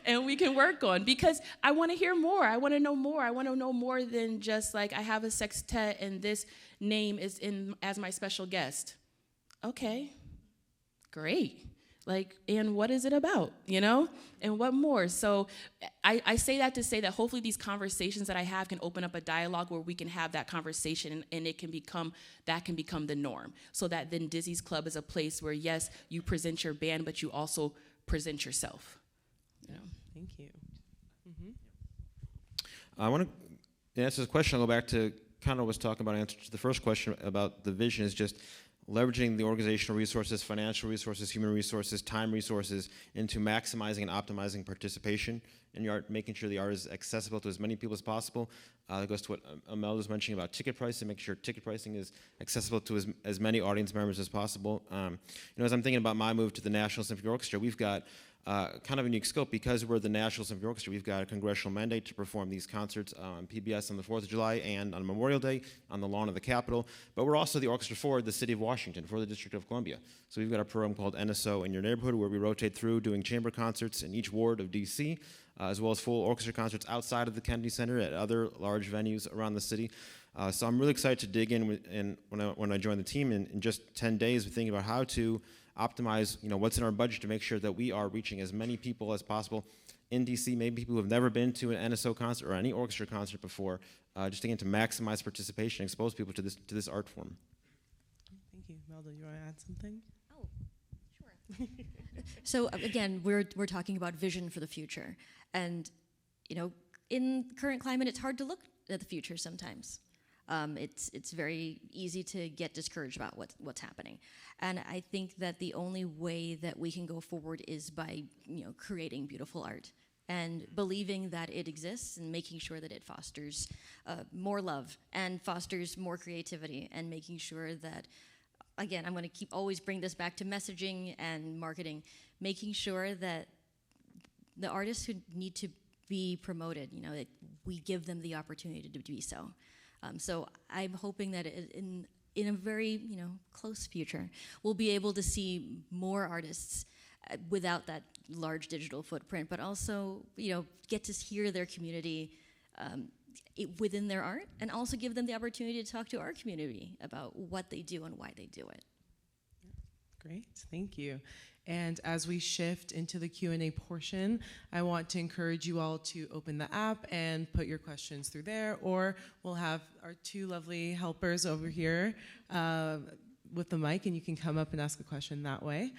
and we can work on, because I want to hear more. I want to know more. I want to know more than just I have a sextet and this name is in as my special guest. Okay, great. And what is it about, and what more? So I say that to say that hopefully these conversations that I have can open up a dialogue where we can have that conversation, and it can become the norm. So that then Dizzy's Club is a place where, yes, you present your band, but you also present yourself. Thank you. Mm-hmm. I want to answer this question. I'll go back to kind of was talking about answer to the first question about the vision is just leveraging the organizational resources, financial resources, human resources, time resources into maximizing and optimizing participation in your art, making sure the art is accessible to as many people as possible. That goes to what Imelda was mentioning about ticket pricing, making sure ticket pricing is accessible to as many audience members as possible. As I'm thinking about my move to the National Symphony Orchestra, we've got kind of a unique scope. Because we're the National Symphony Orchestra, we've got a congressional mandate to perform these concerts on PBS on the 4th of July and on Memorial Day on the lawn of the Capitol. But we're also the orchestra for the city of Washington, for the District of Columbia. So we've got a program called NSO in Your Neighborhood, where we rotate through doing chamber concerts in each ward of D.C., as well as full orchestra concerts outside of the Kennedy Center at other large venues around the city. So I'm really excited to dig in when I joined the team in just 10 days, we're thinking about how to optimize, what's in our budget to make sure that we are reaching as many people as possible in DC, maybe people who have never been to an NSO concert or any orchestra concert before, just again to maximize participation, expose people to this art form. Thank you. Imelda, you want to add something? Oh, sure. So again, we're talking about vision for the future. And, in current climate, it's hard to look at the future sometimes. It's very easy to get discouraged about what's happening. And I think that the only way that we can go forward is by, creating beautiful art and believing that it exists and making sure that it fosters more love and fosters more creativity, and making sure that, again, I'm going to always bring this back to messaging and marketing, making sure that the artists who need to be promoted, that we give them the opportunity to be so. So I'm hoping that in a very close future, we'll be able to see more artists without that large digital footprint, but also get to hear their community within their art, and also give them the opportunity to talk to our community about what they do and why they do it. Great, thank you. And as we shift into the Q&A portion, I want to encourage you all to open the app and put your questions through there, or we'll have our two lovely helpers over here with the mic, and you can come up and ask a question that way.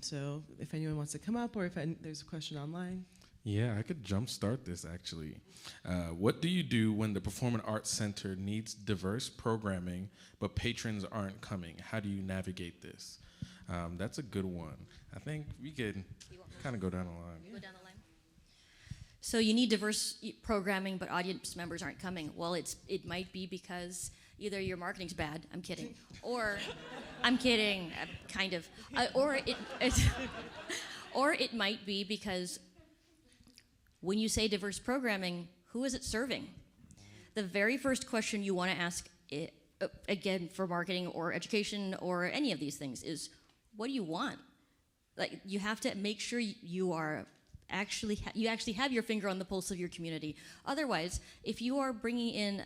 So if anyone wants to come up, or if there's a question online. Yeah, I could jumpstart this actually. What do you do when the Performing Arts Center needs diverse programming, but patrons aren't coming? How do you navigate this? That's a good one. I think we could kind of go down the line. Go down the line. So you need diverse programming, but audience members aren't coming. Well, it might be because either your marketing's bad, I'm kidding, or I'm kidding, kind of, or it might be because when you say diverse programming, who is it serving? The very first question you want to ask, again, for marketing or education or any of these things, is what do you want? Like, you have to make sure you are actually have your finger on the pulse of your community. Otherwise, if you are bringing in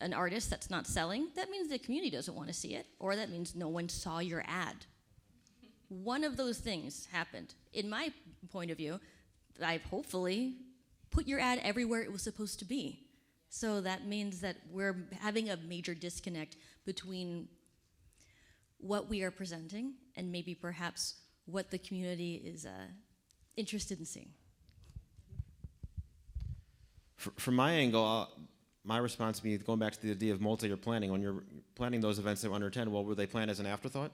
an artist that's not selling, that means the community doesn't want to see it, or that means no one saw your ad. One of those things happened. In my point of view, I've hopefully put your ad everywhere it was supposed to be. So that means that we're having a major disconnect between what we are presenting and maybe perhaps what the community is interested in seeing. From my angle, my response would be going back to the idea of multi-year planning. When you're planning those events that were under 10, well, were they planned as an afterthought?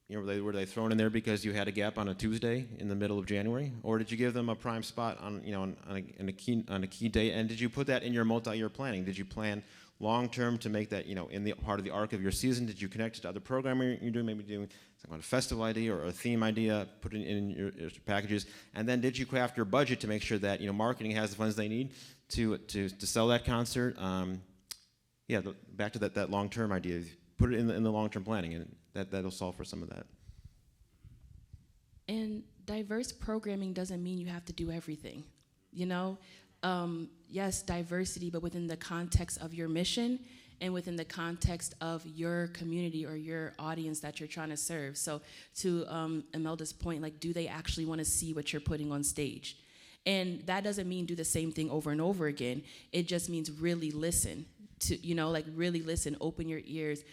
You know, were they thrown in there because you had a gap on a Tuesday in the middle of January, or did you give them a prime spot on, you know, on a key date? And did you put that in your multi-year planning? Did you plan long term to make that, you know, in the part of the arc of your season? Did you connect it to other programming you're doing? Maybe doing something like a festival idea or a theme idea, put it in your packages, and then did you craft your budget to make sure that, you know, marketing has the funds they need to sell that concert? Back to that long term idea. Put it in the long term planning, and that'll solve for some of that. And diverse programming doesn't mean you have to do everything, you know? Yes, diversity, but within the context of your mission and within the context of your community or your audience that you're trying to serve. So to Imelda's point, like, do they actually want to see what you're putting on stage? And that doesn't mean do the same thing over and over again. It just means really listen to, you know, like really listen, open your ears,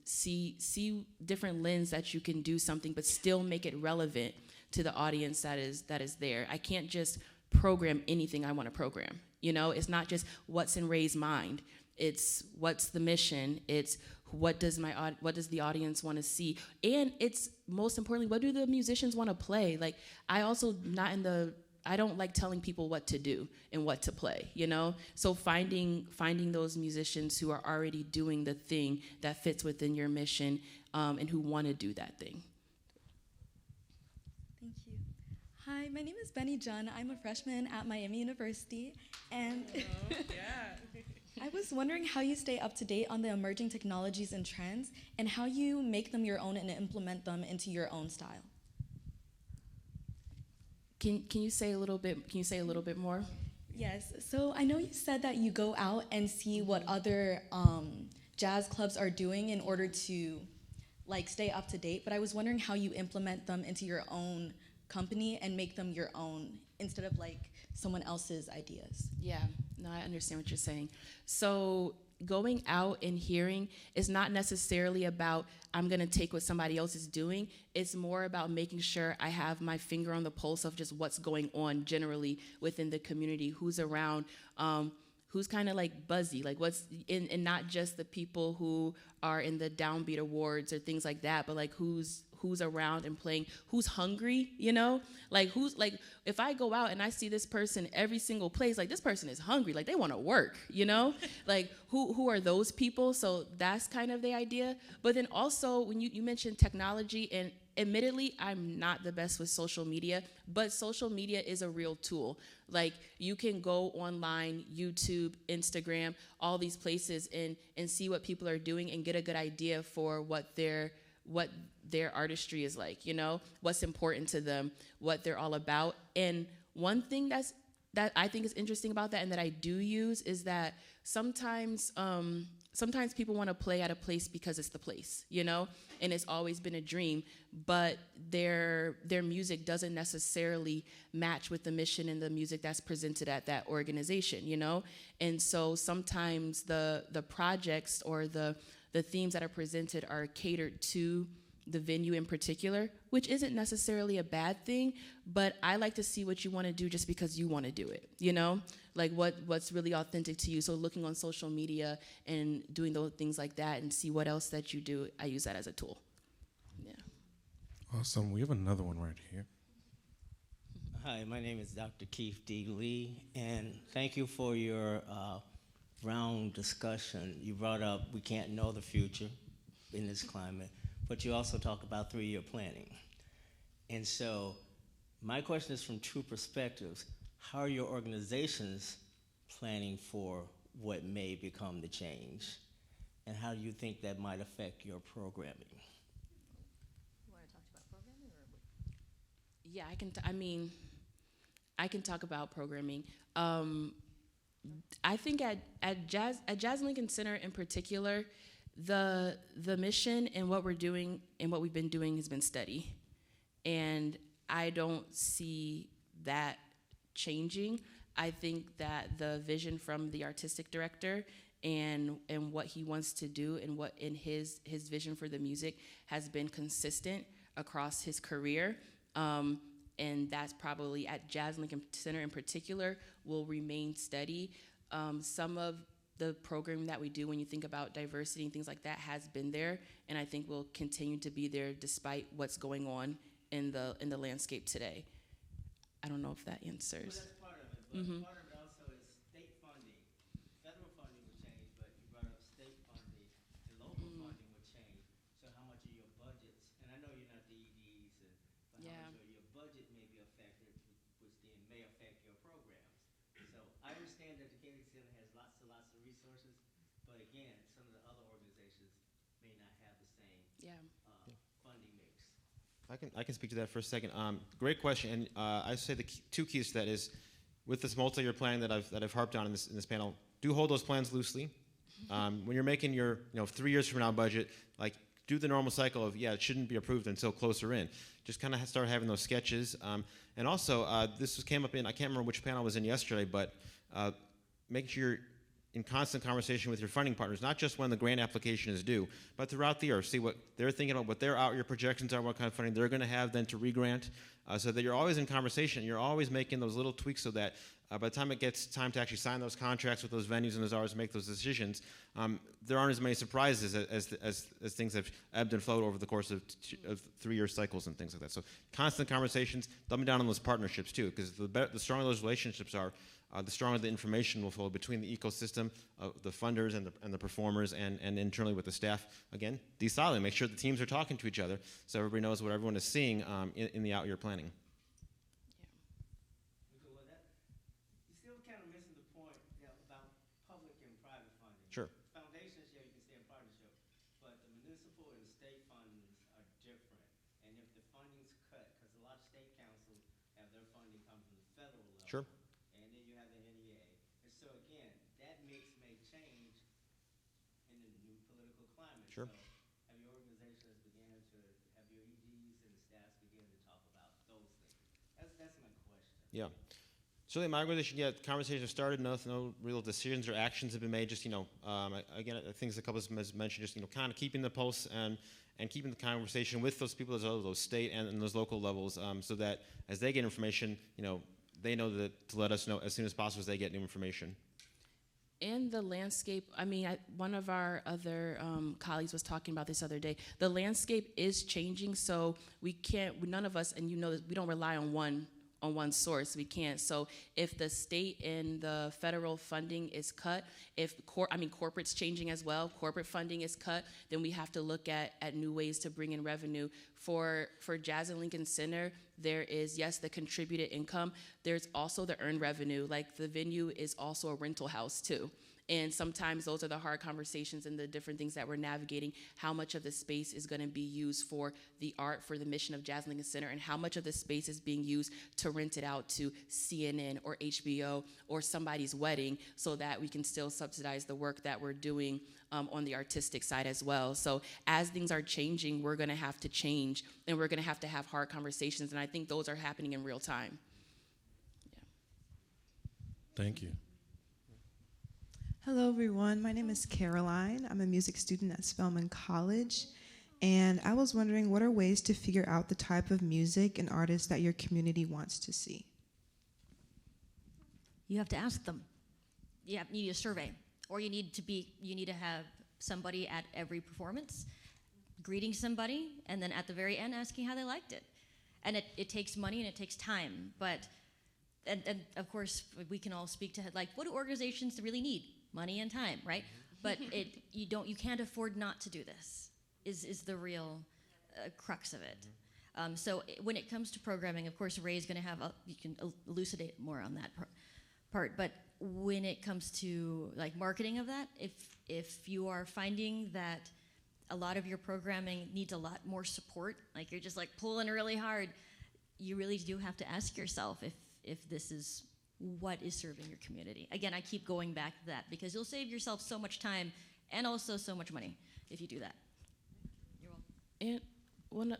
see different lens that you can do something, but still make it relevant to the audience that is there. I can't just program anything I want to program. You know, it's not just what's in Ray's mind. It's what's the mission. It's what does the audience want to see, and it's most importantly, what do the musicians want to play? Like, I don't like telling people what to do and what to play, you know? So finding those musicians who are already doing the thing that fits within your mission, and who want to do that thing. Thank you. Hi, my name is Benny Jun. I'm a freshman at Miami University, and I was wondering how you stay up to date on the emerging technologies and trends, and how you make them your own and implement them into your own style. Can you say a little bit more? Yes. So I know you said that you go out and see what other jazz clubs are doing in order to, like, stay up to date. But I was wondering how you implement them into your own company and make them your own instead of like someone else's ideas. Yeah. No, I understand what you're saying. So going out and hearing is not necessarily about I'm going to take what somebody else is doing. It's more about making sure I have my finger on the pulse of just what's going on generally within the community, who's around, who's kind of like buzzy, like what's in, and not just the people who are in the Downbeat Awards or things like that, but like who's around and playing, who's hungry, you know? Like if I go out and I see this person every single place, like this person is hungry, like they want to work, you know? Like who are those people? So that's kind of the idea. But then also when you mentioned technology, and admittedly, I'm not the best with social media, but social media is a real tool. Like you can go online, YouTube, Instagram, all these places and see what people are doing and get a good idea for what their artistry is like, you know, what's important to them, what they're all about. And one thing that I think is interesting about that and that I do use is that sometimes people want to play at a place because it's the place, you know, and it's always been a dream, but their music doesn't necessarily match with the mission and the music that's presented at that organization, you know? And so sometimes the projects or the themes that are presented are catered to the venue in particular, which isn't necessarily a bad thing, but I like to see what you want to do just because you want to do it, you know? Like what's really authentic to you. So looking on social media and doing those things like that and see what else that you do, I use that as a tool. Yeah. Awesome. We have another one right here. Hi, my name is Dr. Keith D. Lee, and thank you for your round discussion. You brought up we can't know the future in this climate, but you also talk about 3-year planning. And so my question is from two perspectives. How are your organizations planning for what may become the change? And how do you think that might affect your programming? You want to talk about programming, or? Yeah, I can talk about programming. I think at Jazz Lincoln Center in particular, the mission and what we're doing and what we've been doing has been steady, and I don't see that changing. I think that the vision from the artistic director and what he wants to do and what in his vision for the music has been consistent across his career. And that's probably at Jazz Lincoln Center in particular will remain steady. Some of the programming that we do when you think about diversity and things like that has been there, and I think will continue to be there despite what's going on in the landscape today. I don't know if that answers. Well, that's part of it, but part of it also is state funding. Federal funding would change, but you brought up state funding and local funding would change. So how much of your budgets, and I know you're not the EDs, but Yeah. how much of your budget may be affected, which then may affect your programs. So I understand that the Kennedy Center has lots and lots of resources, but again, some of the other organizations may not have the same Yeah. funding mix. I can speak to that for a second. Great question, and I say the two keys to that is, with this multi-year planning that I've harped on in this panel, do hold those plans loosely. When you're making your 3 years from now budget, like do the normal cycle of it shouldn't be approved until closer in. Just kind of start having those sketches, and also this came up in, I can't remember which panel I was in yesterday, but making sure you're in constant conversation with your funding partners, not just when the grant application is due, but throughout the year. See what they're thinking about, what their out-year projections are, what kind of funding they're going to have then to re-grant, so that you're always in conversation. You're always making those little tweaks so that by the time it gets time to actually sign those contracts with those venues and those artists, make those decisions, there aren't as many surprises as things have ebbed and flowed over the course of 3-year cycles and things like that. So constant conversations, doubling down on those partnerships too, because the stronger those relationships are, the stronger the information will flow between the ecosystem, the funders and the performers, and internally with the staff. Again, de-siloing, make sure the teams are talking to each other so everybody knows what everyone is seeing in the out-year planning. Okay, well, you're still kind of missing the point about public and private funding. Sure. Foundations, you can stay in partnership, but the municipal and the state fundings are different. And if the funding's cut, because a lot of state councils have their funding come from the federal level. Sure. And then you have the NEA. And so again, that mix may change in the new political climate. Sure. So have your organizations began to, have your EDs and the staffs begin to talk about those things? That's my question. Yeah. So in my organization, conversations have started. No real decisions or actions have been made. Just again, I think a couple of us mentioned, just kind of keeping the pulse and keeping the conversation with those people, those state and those local levels, so that as they get information, they know that to let us know as soon as possible as they get new information. And the landscape, one of our other colleagues was talking about this other day. The landscape is changing, so none of us, and we don't rely on one source. We can't. So if the state and the federal funding is cut, corporate's changing as well, corporate funding is cut, then we have to look at new ways to bring in revenue. For Jazz and Lincoln Center, there is, yes, the contributed income. There's also the earned revenue. Like the venue is also a rental house too. And sometimes those are the hard conversations and the different things that we're navigating. How much of the space is going to be used for the art, for the mission of Jazz Lincoln Center, and how much of the space is being used to rent it out to CNN or HBO or somebody's wedding, so that we can still subsidize the work that we're doing on the artistic side as well. So as things are changing, we're going to have to change, and we're going to have hard conversations, and I think those are happening in real time. Yeah. Thank you. Hello, everyone. My name is Caroline. I'm a music student at Spelman College, and I was wondering, what are ways to figure out the type of music and artists that your community wants to see? You have to ask them. You need a survey, or you need to have somebody at every performance greeting somebody, and then at the very end asking how they liked it. And it takes money and it takes time, but, and of course, we can all speak to, like, what do organizations really need? Money and time, right? But you can't afford not to do this, is the real crux of it. So when it comes to programming, of course, Ray's gonna have, you can elucidate more on that part, but when it comes to like marketing of that, if you are finding that a lot of your programming needs a lot more support, like you're just like pulling really hard, you really do have to ask yourself if this is what is serving your community. Again, I keep going back to that because you'll save yourself so much time and also so much money if you do that. You're welcome. And one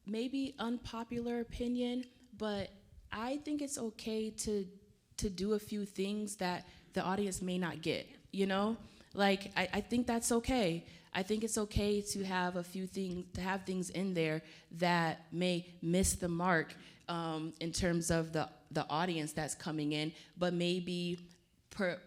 maybe unpopular opinion, but I think it's okay to do a few things that the audience may not get, you know? Like, I think that's okay. I think it's okay to have a few things, to have things in there that may miss the mark in terms of the audience that's coming in, but maybe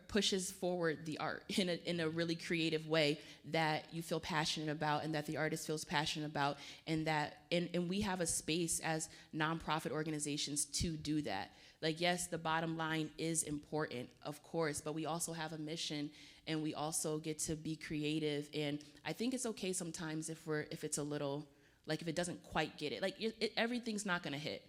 pushes forward the art in a really creative way that you feel passionate about and that the artist feels passionate about, and we have a space as nonprofit organizations to do that. Like, yes, the bottom line is important, of course, but we also have a mission and we also get to be creative. And I think it's okay sometimes if it's a little, like if it doesn't quite get it. Like everything's not gonna hit.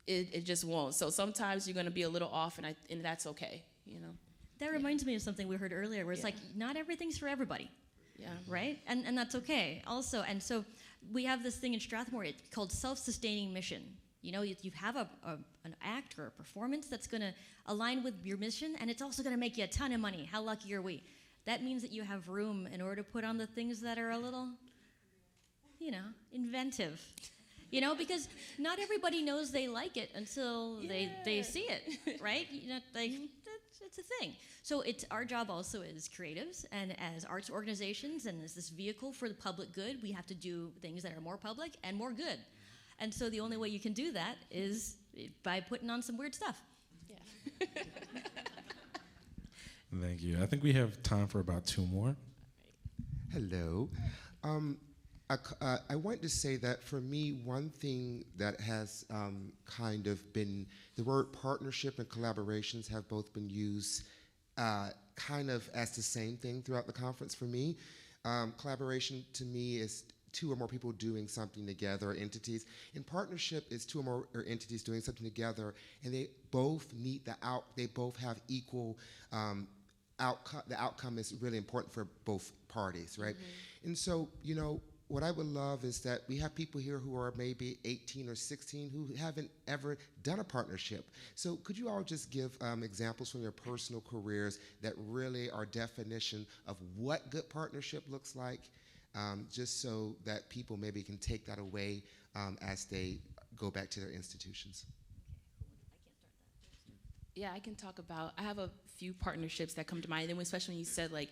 It just won't. So sometimes you're gonna be a little off, and that's okay, you know? That reminds me of something we heard earlier where it's like, not everything's for everybody. Yeah. Right? And that's okay also. And so we have this thing in Strathmore called self-sustaining mission. You know, you have an act or a performance that's going to align with your mission, and it's also going to make you a ton of money. How lucky are we? That means that you have room in order to put on the things that are a little, you know, inventive. You know, because not everybody knows they like it until they see it, right? You know, like, it's a thing. So it's our job also as creatives and as arts organizations and as this vehicle for the public good, we have to do things that are more public and more good. And so the only way you can do that is by putting on some weird stuff. Yeah. Thank you. I think we have time for about 2 more. Hello. I want to say that for me, one thing that has kind of been, the word partnership and collaborations have both been used kind of as the same thing throughout the conference for me. Collaboration to me is 2 or more people doing something together, entities. And partnership is 2 or more entities doing something together, and they both need they both have equal outcome. The outcome is really important for both parties, right? Mm-hmm. And so, you know, what I would love is that we have people here who are maybe 18 or 16 who haven't ever done a partnership. So could you all just give examples from your personal careers that really are definition of what good partnership looks like, just so that people maybe can take that away as they go back to their institutions? Yeah, I can talk about, I have a few partnerships that come to mind, and especially when you said like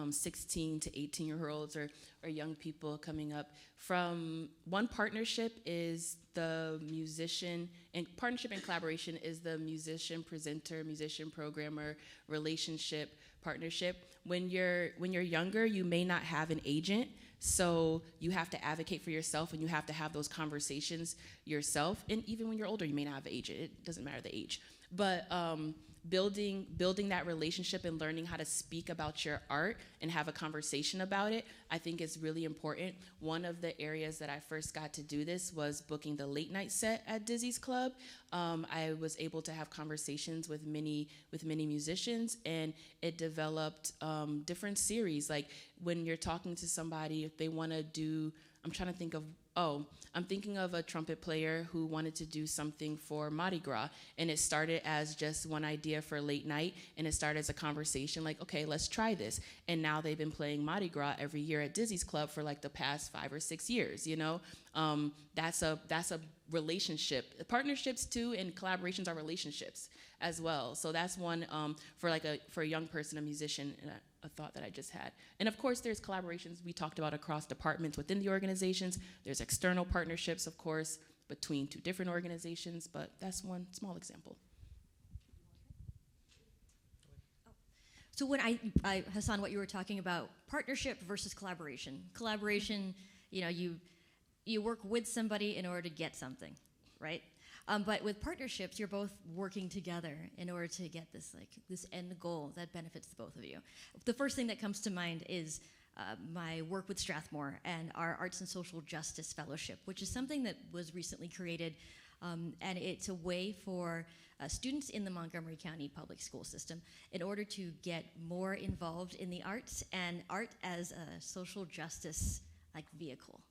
16 to 18-year-olds or young people coming up. From one partnership is the musician, and partnership and collaboration is the musician, presenter, musician, programmer relationship partnership. When you're younger, you may not have an agent, so you have to advocate for yourself and you have to have those conversations yourself. And even when you're older, you may not have an agent. It doesn't matter the age. But building that relationship and learning how to speak about your art and have a conversation about it, I think is really important. One of the areas that I first got to do this was booking the late night set at Dizzy's Club. I was able to have conversations with many musicians, and it developed different series. Like when you're talking to somebody, if they want to do, I'm thinking of a trumpet player who wanted to do something for Mardi Gras, and it started as just one idea for late night, and it started as a conversation like, okay, let's try this. And now they've been playing Mardi Gras every year at Dizzy's Club for like the past 5 or 6 years, you know? That's a relationship. Partnerships too and collaborations are relationships as well. So that's one for a young person, a musician, and a thought that I just had. And of course, there's collaborations we talked about across departments within the organizations. There's external partnerships, of course, between 2 different organizations, but that's one small example. So when Hassan, what you were talking about, partnership versus collaboration. Collaboration, you know, you work with somebody in order to get something. right? But with partnerships, you're both working together in order to get this end goal that benefits the both of you. The first thing that comes to mind is my work with Strathmore and our Arts and Social Justice Fellowship, which is something that was recently created, and it's a way for students in the Montgomery County public school system in order to get more involved in the arts and art as a social justice vehicle.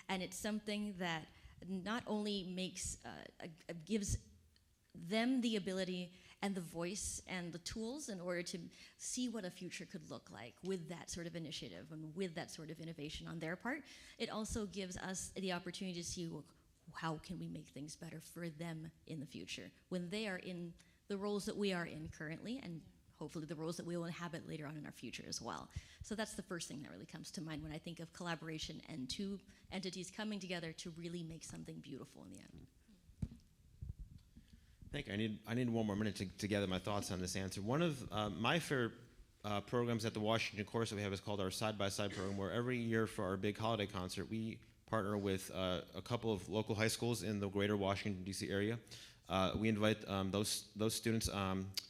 And it's something that not only gives them the ability and the voice and the tools in order to see what a future could look like with that sort of initiative and with that sort of innovation on their part, it also gives us the opportunity to see, well, how can we make things better for them in the future when they are in the roles that we are in currently, and hopefully the roles that we will inhabit later on in our future as well. So that's the first thing that really comes to mind when I think of collaboration and two entities coming together to really make something beautiful in the end. Thank you. I need one more minute to gather my thoughts on this answer. One of my favorite programs at the Washington course that we have is called our side-by-side program, where every year for our big holiday concert, we partner with a couple of local high schools in the greater Washington, D.C. area. We invite those students.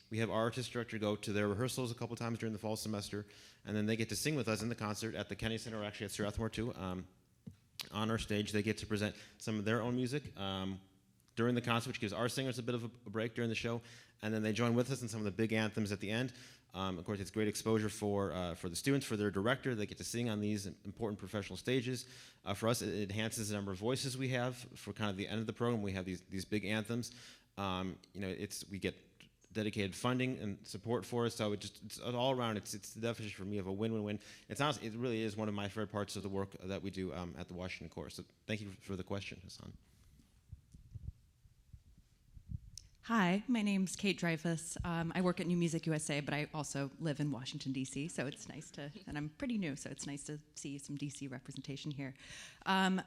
We have our artist director go to their rehearsals a couple times during the fall semester, and then they get to sing with us in the concert at the Kennedy Center, or actually at Strathmore too. On our stage, they get to present some of their own music during the concert, which gives our singers a bit of a break during the show, and then they join with us in some of the big anthems at the end. Of course, it's great exposure for the students, for their director. They get to sing on these important professional stages. For us, it enhances the number of voices we have. For kind of the end of the program, we have these big anthems. We get dedicated funding and support for us, so it's all around. It's the definition for me of a win-win-win. It really is one of my favorite parts of the work that we do at the Washington course. So thank you for the question, Hassan. Hi, my name's Kate Dreyfus. I work at New Music USA, but I also live in Washington, D.C., so it's nice and I'm pretty new, so it's nice to see some D.C. representation here.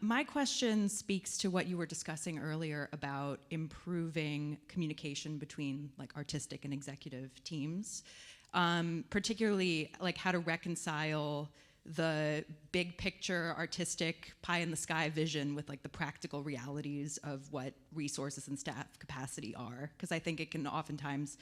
My question speaks to what you were discussing earlier about improving communication between artistic and executive teams, particularly how to reconcile the big picture artistic pie in the sky vision with the practical realities of what resources and staff capacity are, because I think it can oftentimes,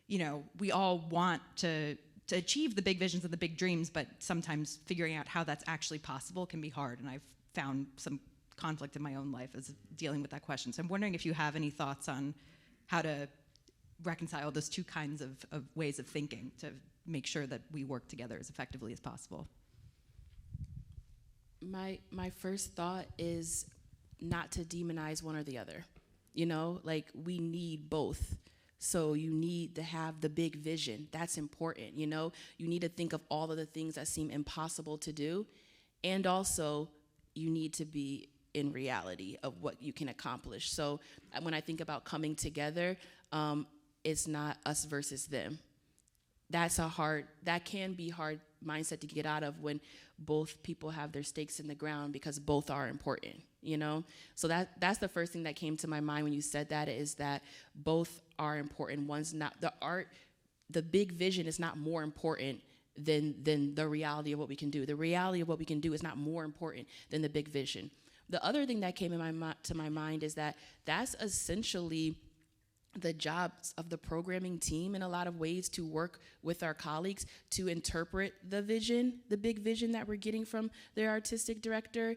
we all want to achieve the big visions and the big dreams, but sometimes figuring out how that's actually possible can be hard, and I've found some conflict in my own life as dealing with that question. So I'm wondering if you have any thoughts on how to reconcile those two kinds of ways of thinking to make sure that we work together as effectively as possible. My first thought is not to demonize one or the other. We need both. So you need to have the big vision. That's important. You need to think of all of the things that seem impossible to do. And also, you need to be in reality of what you can accomplish. So when I think about coming together, it's not us versus them. That can be hard mindset to get out of when both people have their stakes in the ground, because both are important, So that's the first thing that came to my mind when you said that, is that both are important. One's not, the big vision is not more important than the reality of what we can do. The reality of what we can do is not more important than the big vision. The other thing that came to my mind is that that's essentially the jobs of the programming team in a lot of ways, to work with our colleagues to interpret the vision, the big vision that we're getting from their artistic director,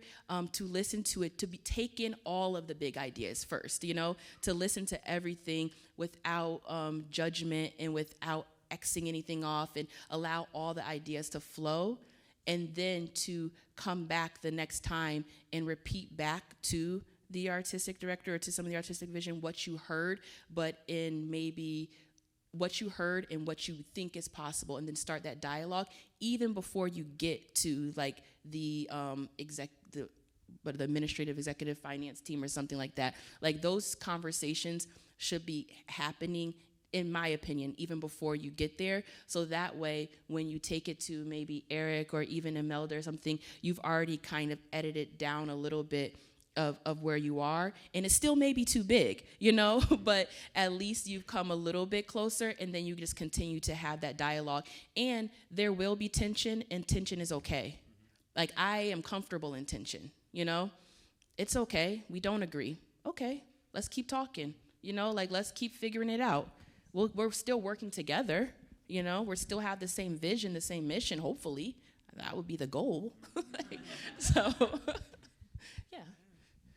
to listen to it, to take in all of the big ideas first, to listen to everything without judgment and without Xing anything off, and allow all the ideas to flow, and then to come back the next time and repeat back to the artistic director or to some of the artistic vision what you heard, but in maybe what you heard and what you think is possible, and then start that dialogue even before you get to the administrative executive finance team or something like that. Those conversations should be happening, in my opinion, even before you get there. So that way, when you take it to maybe Eric or even Imelda or something, you've already kind of edited down a little bit of where you are, and it still may be too big, but at least you've come a little bit closer, and then you just continue to have that dialogue. And there will be tension, and tension is okay. I am comfortable in tension, it's okay. We don't agree. Okay, let's keep talking. You know, like, let's keep figuring it out. We're still working together. You know, we still have the same vision, the same mission, hopefully. That would be the goal. So, yeah.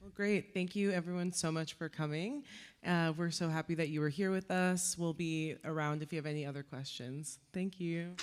Well, great. Thank you, everyone, so much for coming. We're so happy that you were here with us. We'll be around if you have any other questions. Thank you.